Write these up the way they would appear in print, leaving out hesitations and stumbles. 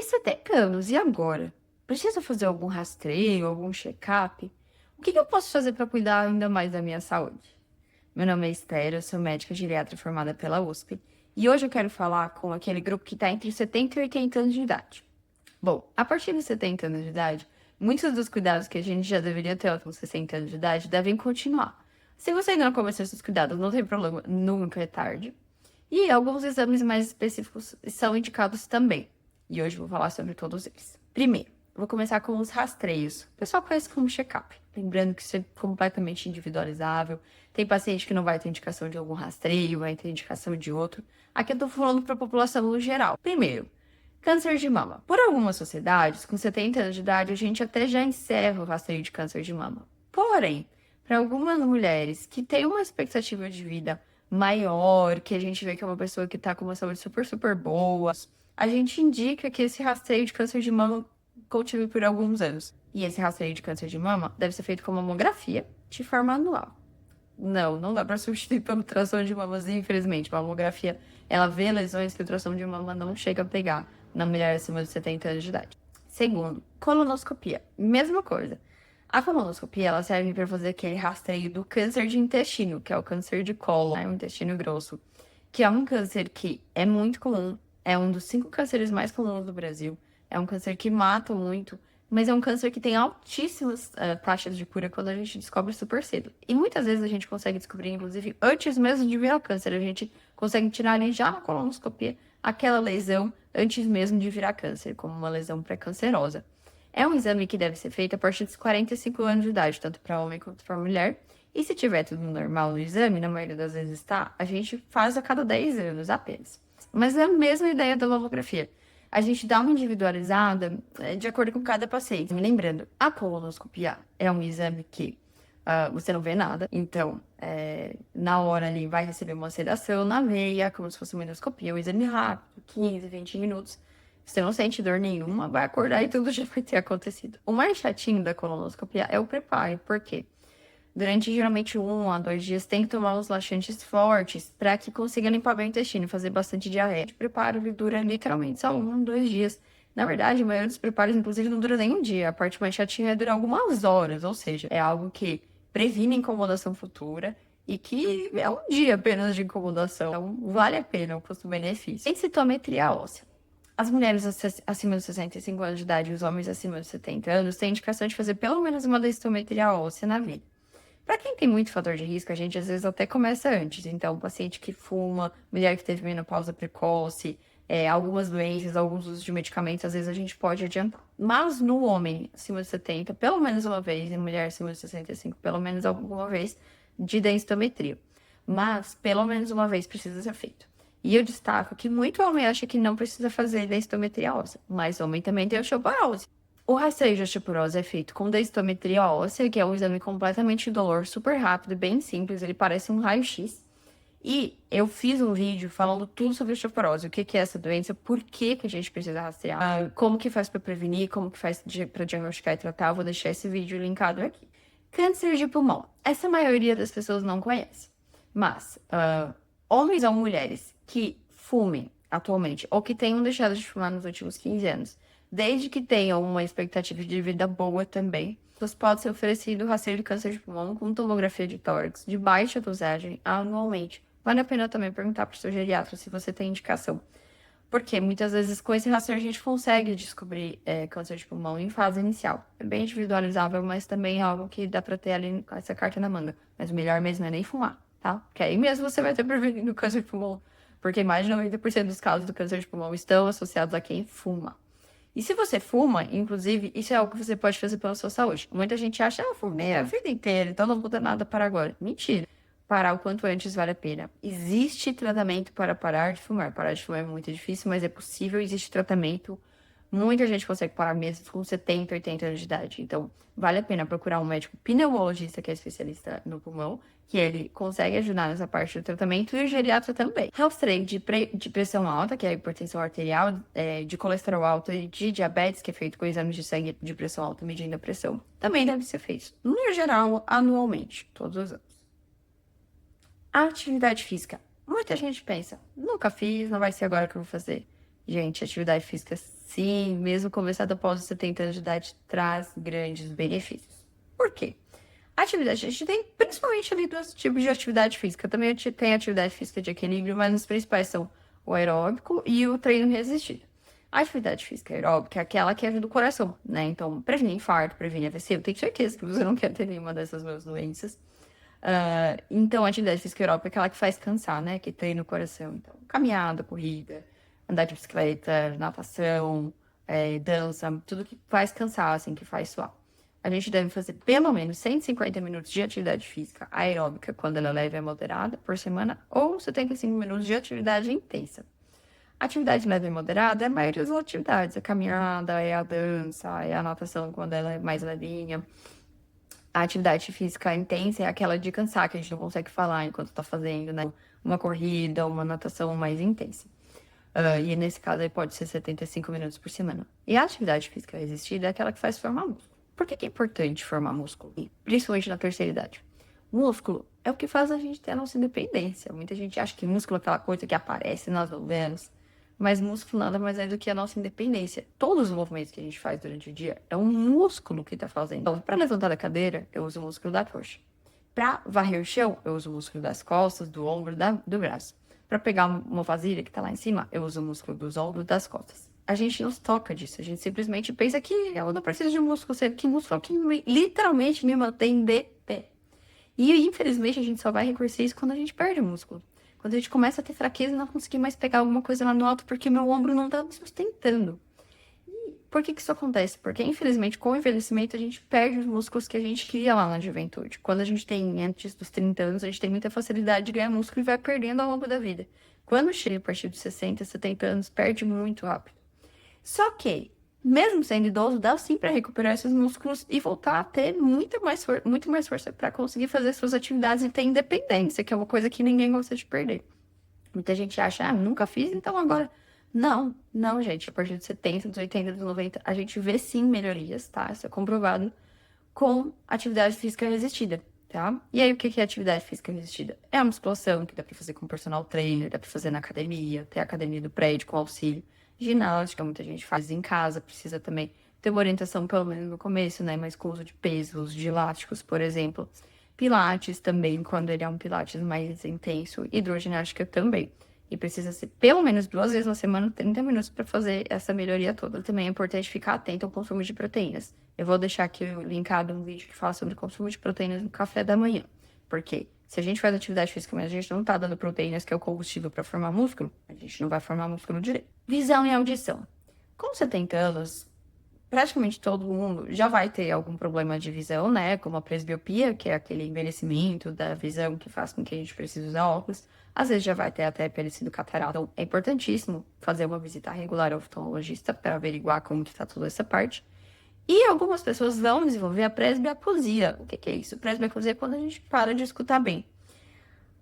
70 anos, e agora? Preciso fazer algum rastreio, algum check-up? O que eu posso fazer para cuidar ainda mais da minha saúde? Meu nome é Esther, eu sou médica geriatra formada pela USP, e hoje eu quero falar com aquele grupo que está entre 70 e 80 anos de idade. Bom, a partir de 70 anos de idade, muitos dos cuidados que a gente já deveria ter aos 60 anos de idade devem continuar. Se você ainda não começou esses cuidados, não tem problema, nunca é tarde. E alguns exames mais específicos são indicados também. E hoje eu vou falar sobre todos eles. Primeiro, eu vou começar com os rastreios. O pessoal conhece como check-up. Lembrando que isso é completamente individualizável. Tem paciente que não vai ter indicação de algum rastreio, vai ter indicação de outro. Aqui eu tô falando para a população no geral. Primeiro, câncer de mama. Por algumas sociedades, com 70 anos de idade, a gente até já encerra o rastreio de câncer de mama. Porém, para algumas mulheres que têm uma expectativa de vida maior, que a gente vê que é uma pessoa que está com uma saúde super, super boa, a gente indica que esse rastreio de câncer de mama continue por alguns anos. E esse rastreio de câncer de mama deve ser feito com mamografia de forma anual. Não dá para substituir pela ultrassom de mamas, infelizmente. A mamografia, ela vê lesões que a ultrassom de mama não chega a pegar na mulher acima de 70 anos de idade. Segundo, colonoscopia. Mesma coisa. A colonoscopia, ela serve para fazer aquele rastreio do câncer de intestino, que é o câncer de cólon, o intestino grosso, que é um câncer que é muito comum, é um dos 5 cânceres mais comuns do Brasil, é um câncer que mata muito, mas é um câncer que tem altíssimas taxas de cura quando a gente descobre super cedo. E muitas vezes a gente consegue descobrir, inclusive, antes mesmo de virar câncer, a gente consegue tirar ali já na colonoscopia aquela lesão antes mesmo de virar câncer, como uma lesão pré-cancerosa. É um exame que deve ser feito a partir dos 45 anos de idade, tanto para homem quanto para mulher. E se tiver tudo normal no exame, na maioria das vezes está, a gente faz a cada 10 anos apenas. Mas é a mesma ideia da mamografia. A gente dá uma individualizada de acordo com cada paciente. Me lembrando, a colonoscopia é um exame que você não vê nada. Então, na hora ali vai receber uma sedação na veia, como se fosse uma endoscopia, um exame rápido, 15, 20 minutos. Você não sente dor nenhuma, vai acordar e tudo já vai ter acontecido. O mais chatinho da colonoscopia é o preparo, por quê? Durante geralmente 1 a 2 dias tem que tomar uns laxantes fortes para que consiga limpar bem o intestino e fazer bastante diarreia. O preparo ele dura literalmente só 1, 2 dias. Na verdade, a maioria dos preparos, inclusive, não dura nem um dia. A parte mais chatinha é durar algumas horas, ou seja, é algo que previne incomodação futura e que é um dia apenas de incomodação. Então, vale a pena o custo-benefício. Densitometria óssea. As mulheres acima de 65 anos de idade e os homens acima de 70 anos têm indicação de fazer pelo menos uma densitometria óssea na vida. Para quem tem muito fator de risco, a gente às vezes até começa antes. Então, paciente que fuma, mulher que teve menopausa precoce, algumas doenças, alguns usos de medicamentos, às vezes a gente pode adiantar. Mas no homem acima de 70, pelo menos uma vez, e mulher acima de 65, pelo menos alguma vez, de densitometria. Mas, pelo menos uma vez precisa ser feito. E eu destaco que muito homem acha que não precisa fazer densitometria óssea, mas homem também tem osteoporose. O rastreio de osteoporose é feito com densitometria óssea, que é um exame completamente indolor, super rápido, bem simples, ele parece um raio-x. E eu fiz um vídeo falando tudo sobre osteoporose, o que é essa doença, por que a gente precisa rastrear, como que faz para prevenir, como que faz para diagnosticar e tratar. Eu vou deixar esse vídeo linkado aqui. Câncer de pulmão. Essa maioria das pessoas não conhece. Mas homens ou mulheres que fumem atualmente ou que tenham deixado de fumar nos últimos 15 anos, desde que tenham uma expectativa de vida boa também, pode ser oferecido rastreio de câncer de pulmão com tomografia de tórax de baixa dosagem anualmente. Vale a pena também perguntar para o seu geriatra se você tem indicação. Porque muitas vezes com esse rastreio a gente consegue descobrir câncer de pulmão em fase inicial. É bem individualizável, mas também é algo que dá para ter ali com essa carta na manga. Mas o melhor mesmo é nem fumar, tá? Porque aí mesmo você vai ter prevenido o câncer de pulmão. Porque mais de 90% dos casos do câncer de pulmão estão associados a quem fuma. E se você fuma, inclusive, isso é algo que você pode fazer pela sua saúde. Muita gente acha, eu fumei a vida inteira, então não vou ter nada para agora. Mentira. Parar o quanto antes vale a pena. Existe tratamento para parar de fumar. Parar de fumar é muito difícil, mas é possível. Existe tratamento. Muita gente consegue parar mesmo com 70, 80 anos de idade. Então, vale a pena procurar um médico pneumologista, que é especialista no pulmão, que ele consegue ajudar nessa parte do tratamento, e o geriatra também. Rastreio de pressão alta, que é a hipertensão arterial, de colesterol alto e de diabetes, que é feito com exames de sangue de pressão alta medindo a pressão, também deve ser feito, no geral, anualmente, todos os anos. A atividade física. Muita gente pensa, nunca fiz, não vai ser agora que eu vou fazer. Gente, atividade física, sim, mesmo começada após os 70 anos de idade, traz grandes benefícios. Por quê? Atividade, a gente tem principalmente ali dois tipos de atividade física. Também tem atividade física de equilíbrio, mas os principais são o aeróbico e o treino resistido. A atividade física aeróbica é aquela que ajuda o coração, né? Então, previne infarto, previne AVC. Eu tenho certeza que você não quer ter nenhuma dessas duas doenças. Então, a atividade física aeróbica é aquela que faz cansar, né? Que treina o coração. Então, caminhada, corrida, andar de bicicleta, natação, dança, tudo que faz cansar, assim, que faz suar. A gente deve fazer pelo menos 150 minutos de atividade física aeróbica, quando ela é leve e moderada, por semana, ou 75 minutos de atividade intensa. Atividade leve e moderada é a maioria das atividades. A caminhada, é a dança, é a natação quando ela é mais levinha. A atividade física intensa é aquela de cansar, que a gente não consegue falar enquanto está fazendo, né? Uma corrida, uma natação mais intensa. E nesse caso aí pode ser 75 minutos por semana. E a atividade física resistida é aquela que faz formar músculo. Por que é importante formar músculo? Principalmente na terceira idade. Músculo é o que faz a gente ter a nossa independência. Muita gente acha que músculo é aquela coisa que aparece nas novelas. Mas músculo nada mais é do que a nossa independência. Todos os movimentos que a gente faz durante o dia é um músculo que está fazendo. Então, para levantar da cadeira, eu uso o músculo da coxa. Para varrer o chão, eu uso o músculo das costas, do ombro, do braço. Para pegar uma vasilha que está lá em cima, eu uso o músculo dos ombros, das costas. A gente não se toca disso. A gente simplesmente pensa que eu não preciso de músculo. Que músculo que literalmente me mantém de pé. E, infelizmente, a gente só vai reconhecer isso quando a gente perde o músculo. Quando a gente começa a ter fraqueza e não conseguir mais pegar alguma coisa lá no alto porque meu ombro não tá me sustentando. E por que isso acontece? Porque, infelizmente, com o envelhecimento, a gente perde os músculos que a gente cria lá na juventude. Quando a gente tem antes dos 30 anos, a gente tem muita facilidade de ganhar músculo e vai perdendo ao longo da vida. Quando chega a partir dos 60, 70 anos, perde muito rápido. Só que, mesmo sendo idoso, dá sim para recuperar esses músculos e voltar a ter muito mais força para conseguir fazer suas atividades e ter independência, que é uma coisa que ninguém gosta de perder. Muita gente acha, nunca fiz, então agora. Não, não, gente. A partir dos 70, dos 80, dos 90, a gente vê sim melhorias, tá? Isso é comprovado com atividade física resistida, tá? E aí, o que é atividade física resistida? É a musculação que dá pra fazer com personal trainer, dá pra fazer na academia, tem a academia do prédio com auxílio. Ginástica, muita gente faz em casa, precisa também ter uma orientação, pelo menos no começo, né? Mas com uso de pesos, de elásticos, por exemplo. Pilates também, quando ele é um pilates mais intenso. Hidroginástica também. E precisa ser pelo menos 2 vezes na semana, 30 minutos para fazer essa melhoria toda. Também é importante ficar atento ao consumo de proteínas. Eu vou deixar aqui linkado um vídeo que fala sobre o consumo de proteínas no café da manhã. Porque se a gente faz atividade física, mas a gente não tá dando proteínas, que é o combustível para formar músculo, a gente não vai formar músculo direito. Visão e audição. Com 70 anos, praticamente todo mundo já vai ter algum problema de visão, né? Como a presbiopia, que é aquele envelhecimento da visão que faz com que a gente precise usar óculos. Às vezes já vai ter até aparecido catarata. Então, é importantíssimo fazer uma visita regular ao oftalmologista para averiguar como que tá toda essa parte. E algumas pessoas vão desenvolver a presbiacusia. O que é isso? Presbiacusia é quando a gente para de escutar bem.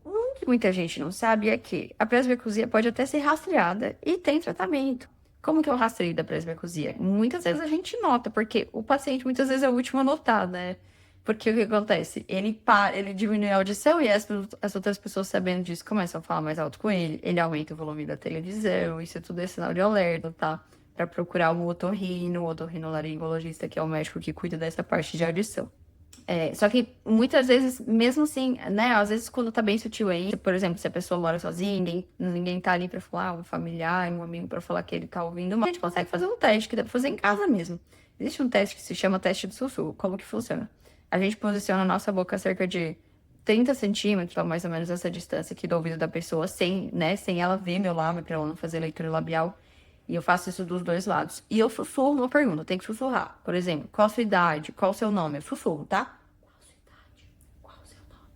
O que muita gente não sabe é que a presbiacusia pode até ser rastreada e tem tratamento. Como que é o rastreio da presbiacusia? Muitas vezes a gente nota, porque o paciente muitas vezes é o último a notar, né? Porque o que acontece? Ele diminui a audição e as outras pessoas sabendo disso começam a falar mais alto com ele. Ele aumenta o volume da televisão, isso tudo é sinal de alerta, tá? Para procurar o otorrinolaringologista, que é o médico que cuida dessa parte de audição. Só que muitas vezes, mesmo assim, né? Às vezes quando tá bem sutil aí, por exemplo, se a pessoa mora sozinha, ninguém tá ali pra falar, um familiar, um amigo pra falar que ele tá ouvindo, mas a gente consegue fazer um teste que dá pra fazer em casa mesmo. Existe um teste que se chama teste de sussurro. Como que funciona? A gente posiciona a nossa boca a cerca de 30 centímetros, mais ou menos essa distância aqui do ouvido da pessoa, sem ela ver meu lábio, pra ela não fazer leitura labial. E eu faço isso dos dois lados. E eu sussurro uma pergunta, tem que sussurrar. Por exemplo, qual a sua idade? Qual o seu nome? Eu sussurro, tá? Qual a sua idade? Qual o seu nome?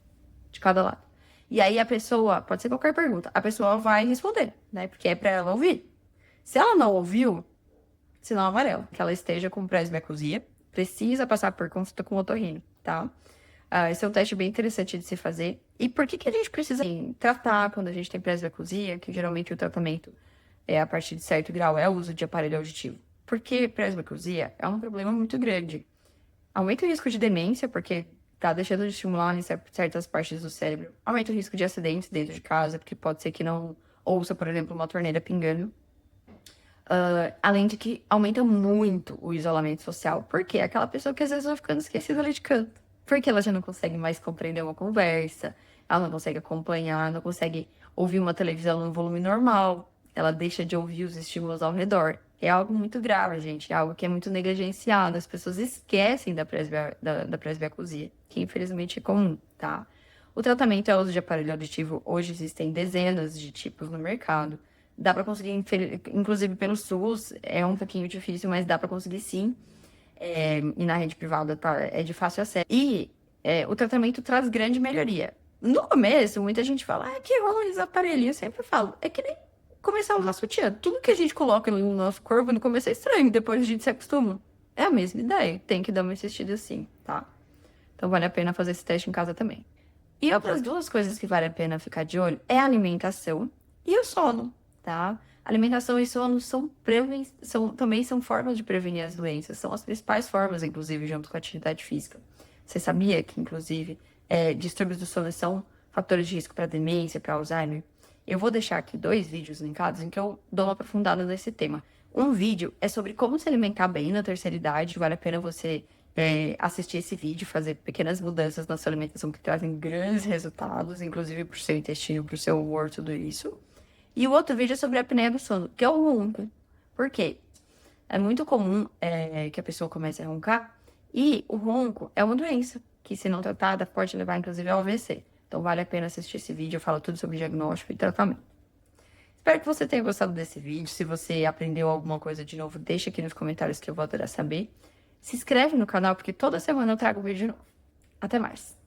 De cada lado. E aí a pessoa, pode ser qualquer pergunta, a pessoa vai responder, né? Porque é pra ela ouvir. Se ela não ouviu, sinal amarelo, que ela esteja com presbiacusia, precisa passar por consulta com o otorrino, tá? Esse é um teste bem interessante de se fazer. E por que a gente precisa tratar quando a gente tem presbiacusia, que geralmente o tratamento a partir de certo grau é o uso de aparelho auditivo? Porque presbiacusia é um problema muito grande. Aumenta o risco de demência, porque tá deixando de estimular em certas partes do cérebro. Aumenta o risco de acidentes dentro de casa, porque pode ser que não ouça, por exemplo, uma torneira pingando. Além de que aumenta muito o isolamento social. Porque é aquela pessoa que às vezes vai ficando esquecida ali de canto. Porque ela já não consegue mais compreender uma conversa, ela não consegue acompanhar, não consegue ouvir uma televisão no volume normal, ela deixa de ouvir os estímulos ao redor. É algo muito grave, gente, é algo que é muito negligenciado. As pessoas esquecem da presbiacusia, que infelizmente é comum, tá? O tratamento é o uso de aparelho auditivo. Hoje existem dezenas de tipos no mercado. Dá para conseguir, inclusive pelo SUS, é um pouquinho difícil, mas dá para conseguir sim. E na rede privada tá, é de fácil acesso. E o tratamento traz grande melhoria. No começo, muita gente fala, que ruim esse aparelho. Eu sempre falo, é que nem começar a usar sutiã. Tudo que a gente coloca no nosso corpo no começo é estranho, depois a gente se acostuma. É a mesma ideia, tem que dar uma assistida assim, tá? Então vale a pena fazer esse teste em casa também. E outras duas coisas que vale a pena ficar de olho é a alimentação e o sono, tá? Alimentação e sono também são formas de prevenir as doenças, são as principais formas, inclusive, junto com a atividade física. Você sabia que, inclusive, distúrbios do sono são fatores de risco para demência, para Alzheimer? Eu vou deixar aqui 2 vídeos linkados em que eu dou uma aprofundada nesse tema. Um vídeo é sobre como se alimentar bem na terceira idade, vale a pena você assistir esse vídeo, fazer pequenas mudanças na sua alimentação que trazem grandes resultados, inclusive para o seu intestino, para o seu humor, tudo isso. E o outro vídeo é sobre a apneia do sono, que é o ronco. Por quê? É muito comum que a pessoa comece a roncar e o ronco é uma doença que, se não tratada, pode levar inclusive ao AVC. Então vale a pena assistir esse vídeo, eu falo tudo sobre diagnóstico e tratamento. Espero que você tenha gostado desse vídeo. Se você aprendeu alguma coisa de novo, deixa aqui nos comentários que eu vou adorar saber. Se inscreve no canal, porque toda semana eu trago um vídeo novo. Até mais!